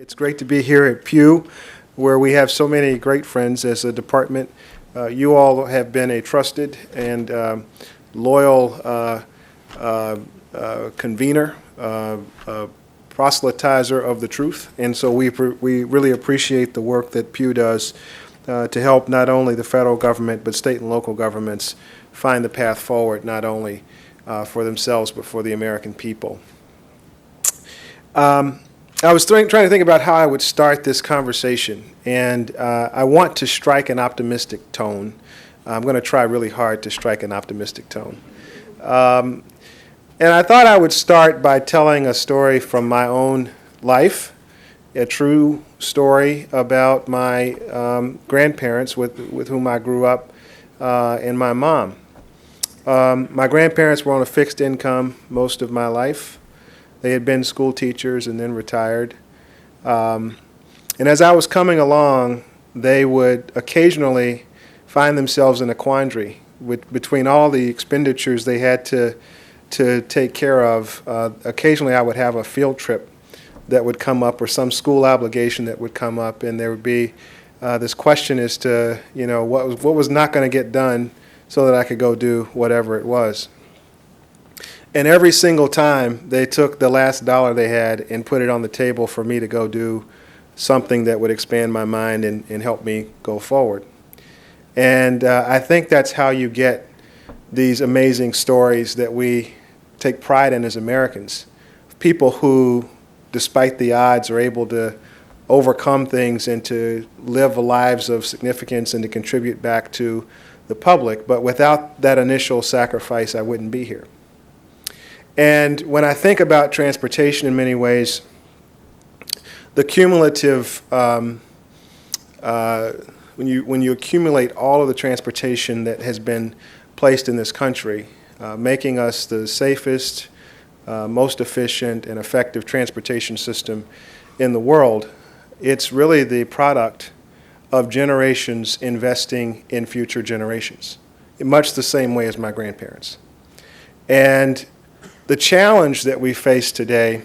It's great to be here at Pew, where we have so many great friends as a department. You all have been a trusted and loyal convener, proselytizer of the truth, and so we really appreciate the work that Pew does to help not only the federal government but state and local governments find the path forward, not only for themselves but for the American people. I was trying to think about how I would start this conversation, and I want to strike an optimistic tone. I'm going to try really hard to strike an optimistic tone. And I thought I would start by telling a story from my own life, a true story about my grandparents with whom I grew up, and my mom. My grandparents were on a fixed income most of my life. They had been school teachers and then retired. And as I was coming along, they would occasionally find themselves in a quandary between all the expenditures they had to take care of. Occasionally I would have a field trip that would come up or some school obligation that would come up, and there would be this question as to, what was not going to get done so that I could go do whatever it was. And every single time they took the last dollar they had and put it on the table for me to go do something that would expand my mind and help me go forward. And I think that's how you get these amazing stories that we take pride in as Americans. People who, despite the odds, are able to overcome things and to live lives of significance and to contribute back to the public. But without that initial sacrifice, I wouldn't be here. And when I think about transportation in many ways, the cumulative, when you accumulate all of the transportation that has been placed in this country, making us the safest, most efficient, and effective transportation system in the world, it's really the product of generations investing in future generations, in much the same way as my grandparents. And the challenge that we face today,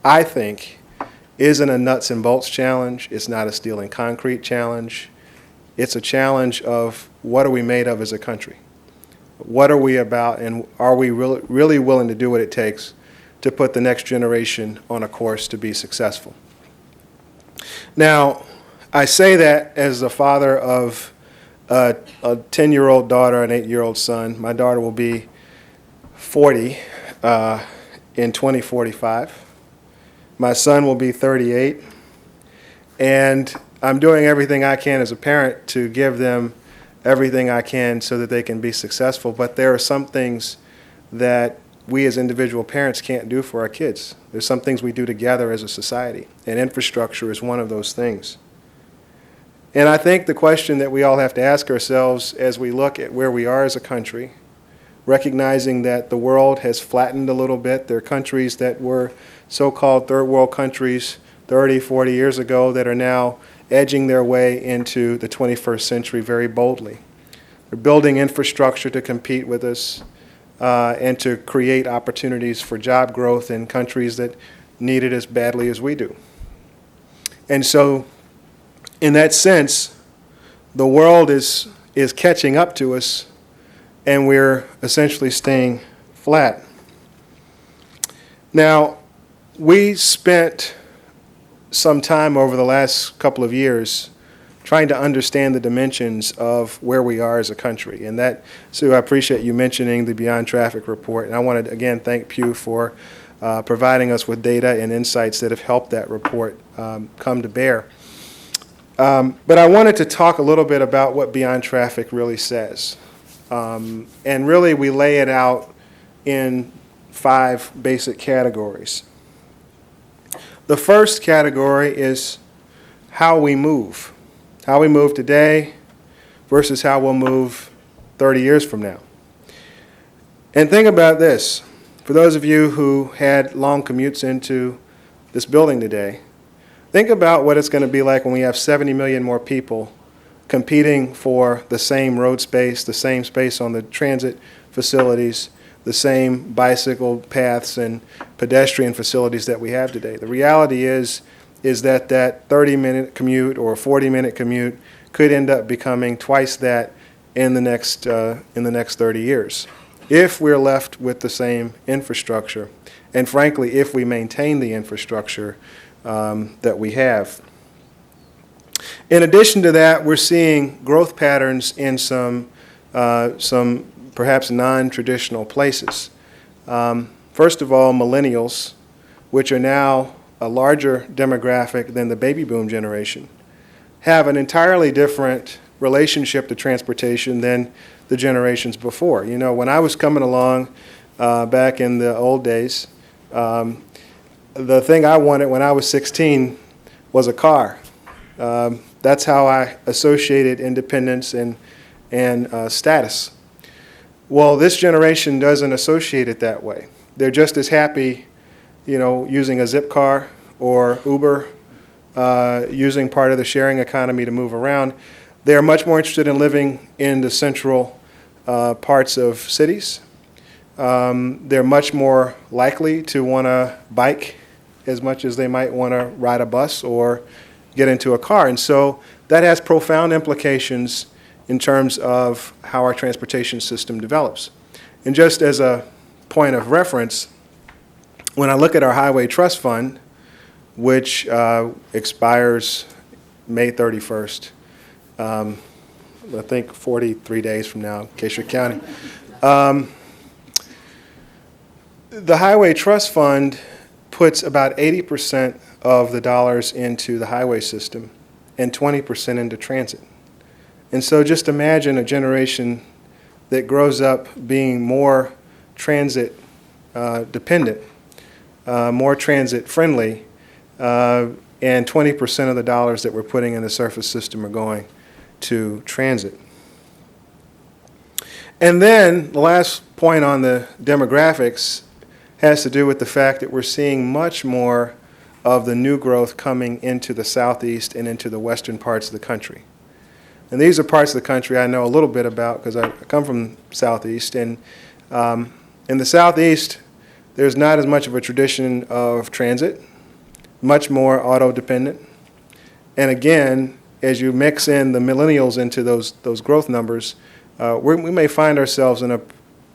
I think, isn't a nuts and bolts challenge. It's not a steel and concrete challenge. It's a challenge of what are we made of as a country? What are we about, and are we really willing to do what it takes to put the next generation on a course to be successful? Now, I say that as the father of a 10-year-old daughter and an 8-year-old son. My daughter will be 40 in 2045. My son will be 38, and I'm doing everything I can as a parent to give them everything I can so that they can be successful. But there are some things that we as individual parents can't do for our kids. There's some things we do together as a society, and infrastructure is one of those things. And I think the question that we all have to ask ourselves as we look at where we are as a country, recognizing that the world has flattened a little bit. There are countries that were so-called third world countries 30, 40 years ago that are now edging their way into the 21st century very boldly. They're building infrastructure to compete with us and to create opportunities for job growth in countries that need it as badly as we do. And so, in that sense, the world is catching up to us, and we're essentially staying flat. Now, we spent some time over the last couple of years trying to understand the dimensions of where we are as a country. And that, Sue, I appreciate you mentioning the Beyond Traffic report. And I want to, again, thank Pew for providing us with data and insights that have helped that report come to bear. But I wanted to talk a little bit about what Beyond Traffic really says. And really, we lay it out in 5 basic categories. The first category is how we move today versus how we'll move 30 years from now. And think about this. For those of you who had long commutes into this building today, think about what it's going to be like when we have 70 million more people competing for the same road space, the same space on the transit facilities, the same bicycle paths and pedestrian facilities that we have today. The reality is is that that 30-minute commute or 40-minute commute could end up becoming twice that in the next 30 years, if we're left with the same infrastructure, and frankly, if we maintain the infrastructure that we have. In addition to that, we're seeing growth patterns in some perhaps non-traditional places. First of all, millennials, which are now a larger demographic than the baby boom generation, have an entirely different relationship to transportation than the generations before. You know, when I was coming along back in the old days, the thing I wanted when I was 16 was a car. That's how I associated independence and status. Well, this generation doesn't associate it that way. They're just as happy, you know, using a zip car or Uber, using part of the sharing economy to move around. They're much more interested in living in the central parts of cities. They're much more likely to want to bike as much as they might want to ride a bus or get into a car. And so that has profound implications in terms of how our transportation system develops. And just as a point of reference, when I look at our Highway Trust Fund, which expires May 31st, I think 43 days from now, in case you're counting. The Highway Trust Fund puts about 80% of the dollars into the highway system and 20% into transit. And so just imagine a generation that grows up being more transit dependent, more transit friendly, and 20% of the dollars that we're putting in the surface system are going to transit. And then the last point on the demographics has to do with the fact that we're seeing much more of the new growth coming into the southeast and into the western parts of the country. And these are parts of the country I know a little bit about because I come from southeast. And in the southeast, there's not as much of a tradition of transit, much more auto-dependent. And again, as you mix in the millennials into those growth numbers, we may find ourselves in a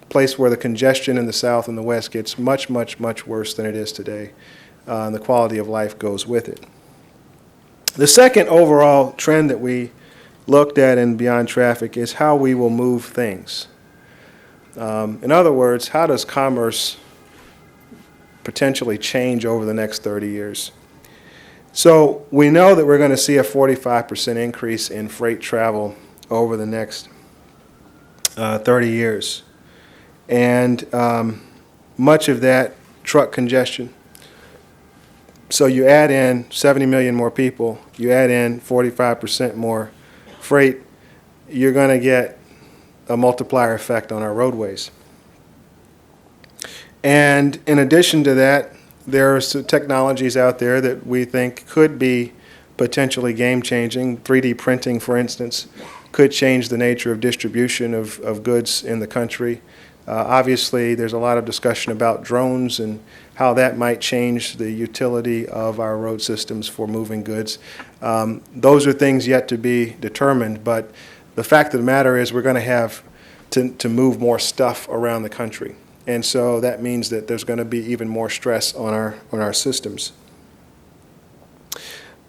place where the congestion in the south and the west gets much, much, much worse than it is today. And the quality of life goes with it. The second overall trend that we looked at in Beyond Traffic is how we will move things. In other words, how does commerce potentially change over the next 30 years? So we know that we're going to see a 45% increase in freight travel over the next 30 years. And much of that truck congestion. So you add in 70 million more people, you add in 45% more freight, you're going to get a multiplier effect on our roadways. And in addition to that, there are some technologies out there that we think could be potentially game-changing. 3D printing, for instance, could change the nature of distribution of goods in the country. Obviously, there's a lot of discussion about drones and how that might change the utility of our road systems for moving goods. Those are things yet to be determined, but the fact of the matter is we're going to have to move more stuff around the country. And so that means that there's going to be even more stress on our systems.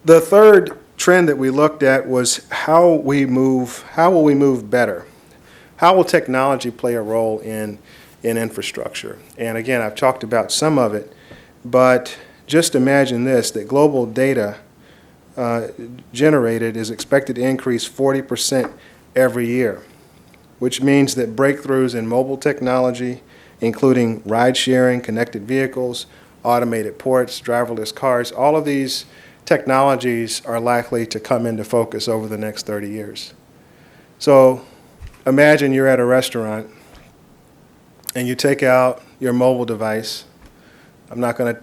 The third trend that we looked at was how will we move better? How will technology play a role in infrastructure? And again, I've talked about some of it, but just imagine this, that global data generated is expected to increase 40% every year, which means that breakthroughs in mobile technology, including ride-sharing, connected vehicles, automated ports, driverless cars, all of these technologies are likely to come into focus over the next 30 years. So imagine you're at a restaurant and you take out your mobile device. I'm not going to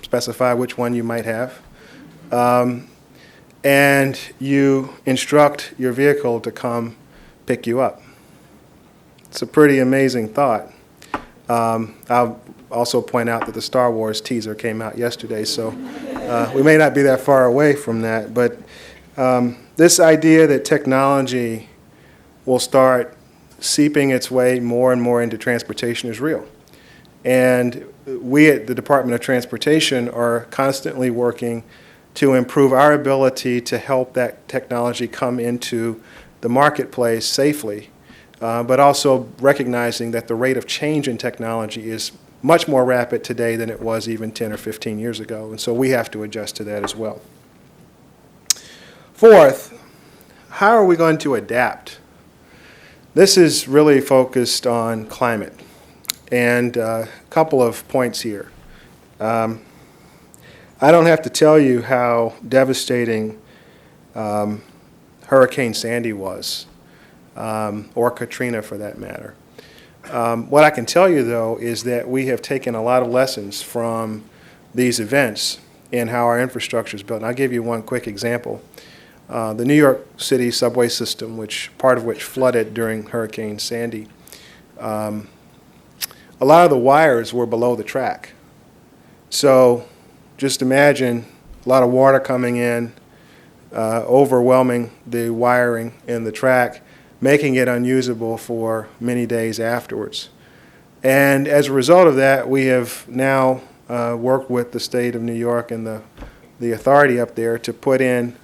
specify which one you might have. And you instruct your vehicle to come pick you up. It's a pretty amazing thought. I'll also point out that the Star Wars teaser came out yesterday, so We may not be that far away from that, but this idea that technology will start seeping its way more and more into transportation is real. And we at the Department of Transportation are constantly working to improve our ability to help that technology come into the marketplace safely, but also recognizing that the rate of change in technology is much more rapid today than it was even 10 or 15 years ago, and so we have to adjust to that as well. Fourth, how are we going to adapt? This is really focused on climate, and a couple of points here. I don't have to tell you how devastating Hurricane Sandy was, or Katrina for that matter. What I can tell you, though, is that we have taken a lot of lessons from these events in how our infrastructure is built. And I'll give you one quick example. The New York City subway system, part of which flooded during Hurricane Sandy, a lot of the wires were below the track. So just imagine a lot of water coming in, overwhelming the wiring in the track, making it unusable for many days afterwards. And as a result of that, we have now worked with the state of New York and the authority up there to put in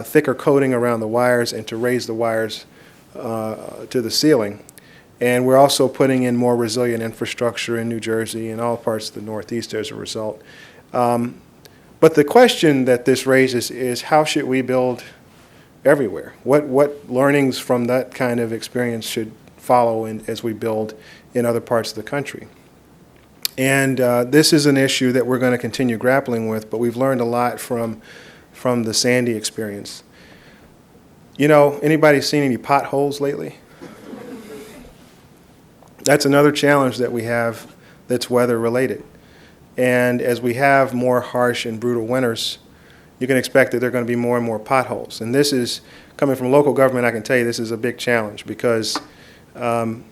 thicker coating around the wires and to raise the wires to the ceiling. And we're also putting in more resilient infrastructure in New Jersey and all parts of the Northeast as a result. But the question that this raises is, how should we build everywhere? What learnings from that kind of experience should follow as we build in other parts of the country? And this is an issue that we're going to continue grappling with, but we've learned a lot from the Sandy experience. You know, anybody seen any potholes lately? That's another challenge that we have that's weather related. And as we have more harsh and brutal winters, you can expect that there are going to be more and more potholes. And this is, coming from local government, I can tell you this is a big challenge because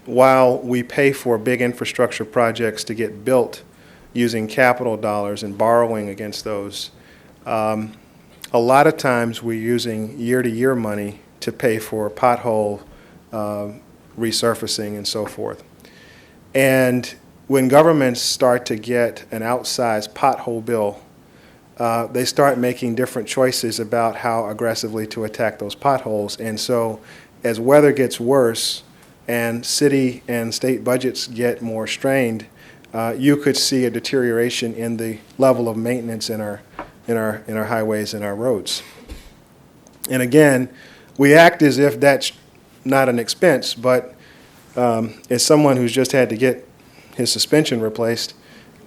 while we pay for big infrastructure projects to get built using capital dollars and borrowing against those, a lot of times we're using year-to-year money to pay for pothole resurfacing and so forth. And when governments start to get an outsized pothole bill, they start making different choices about how aggressively to attack those potholes. And so as weather gets worse and city and state budgets get more strained, you could see a deterioration in the level of maintenance in our highways and our roads. And again, we act as if that's not an expense, but as someone who's just had to get his suspension replaced,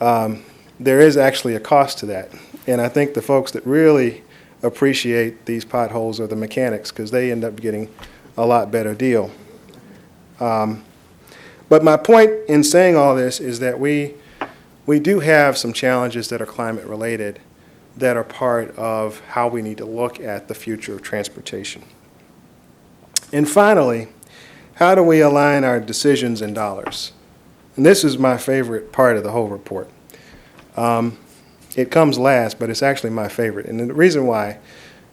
there is actually a cost to that. And I think the folks that really appreciate these potholes are the mechanics, because they end up getting a lot better deal. But my point in saying all this is that we do have some challenges that are climate related that are part of how we need to look at the future of transportation. And finally, how do we align our decisions in dollars? And this is my favorite part of the whole report. It comes last, but it's actually my favorite. And the reason why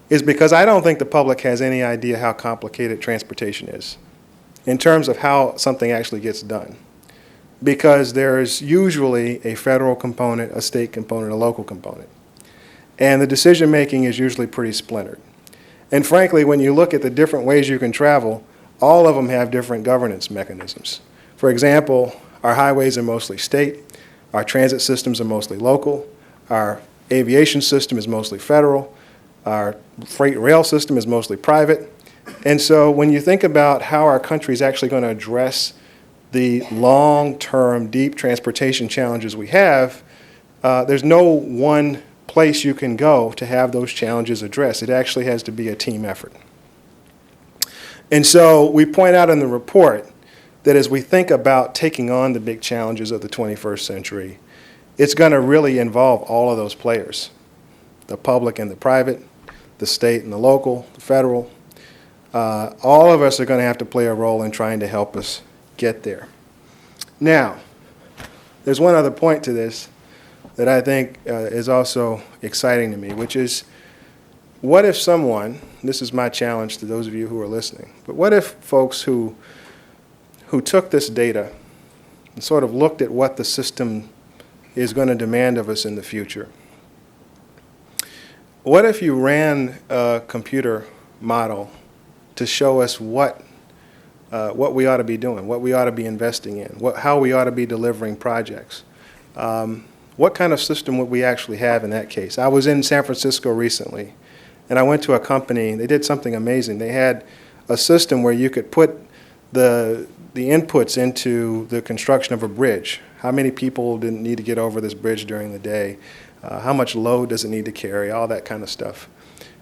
is because I don't think the public has any idea how complicated transportation is in terms of how something actually gets done. Because there is usually a federal component, a state component, a local component. And the decision making is usually pretty splintered. And frankly, when you look at the different ways you can travel, all of them have different governance mechanisms. For example, our highways are mostly state, our transit systems are mostly local, our aviation system is mostly federal, our freight rail system is mostly private. And so when you think about how our country is actually going to address the long-term deep transportation challenges we have, there's no one place you can go to have those challenges addressed. It actually has to be a team effort. And so we point out in the report that as we think about taking on the big challenges of the 21st century, it's going to really involve all of those players, the public and the private, the state and the local, the federal. All of us are going to have to play a role in trying to help us get there. Now, there's one other point to this that I think is also exciting to me, which is, what if someone, this is my challenge to those of you who are listening, but what if folks who took this data and sort of looked at what the system is going to demand of us in the future, what if you ran a computer model to show us what we ought to be doing, what we ought to be investing in, how we ought to be delivering projects? What kind of system would we actually have in that case? I was in San Francisco recently, and I went to a company. They did something amazing. They had a system where you could put the inputs into the construction of a bridge. How many people didn't need to get over this bridge during the day? How much load does it need to carry? All that kind of stuff.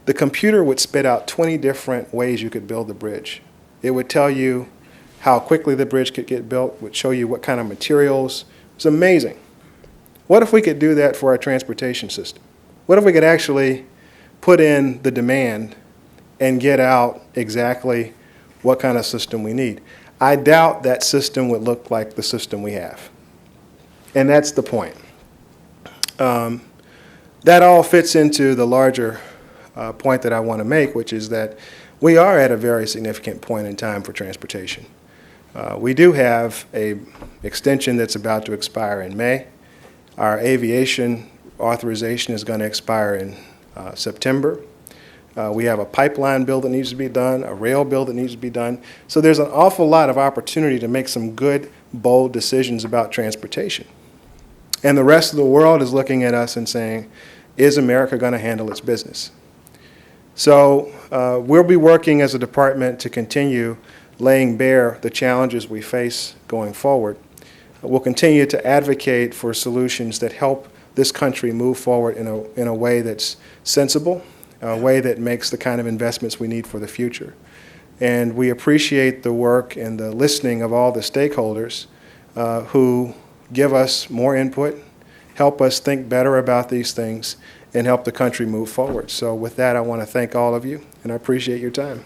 The computer would spit out 20 different ways you could build the bridge. It would tell you how quickly the bridge could get built, would show you what kind of materials. It's amazing. What if we could do that for our transportation system? What if we could actually put in the demand and get out exactly what kind of system we need? I doubt that system would look like the system we have. And that's the point. That all fits into the larger point that I want to make, which is that we are at a very significant point in time for transportation. We do have an extension that's about to expire in May. Our aviation authorization is going to expire in September. We have a pipeline bill that needs to be done, a rail bill that needs to be done. So there's an awful lot of opportunity to make some good, bold decisions about transportation. And the rest of the world is looking at us and saying, is America going to handle its business? So we'll be working as a department to continue laying bare the challenges we face going forward. We'll continue to advocate for solutions that help this country move forward in a way that's sensible, a way that makes the kind of investments we need for the future. And we appreciate the work and the listening of all the stakeholders who give us more input, help us think better about these things, and help the country move forward. So with that, I want to thank all of you, and I appreciate your time.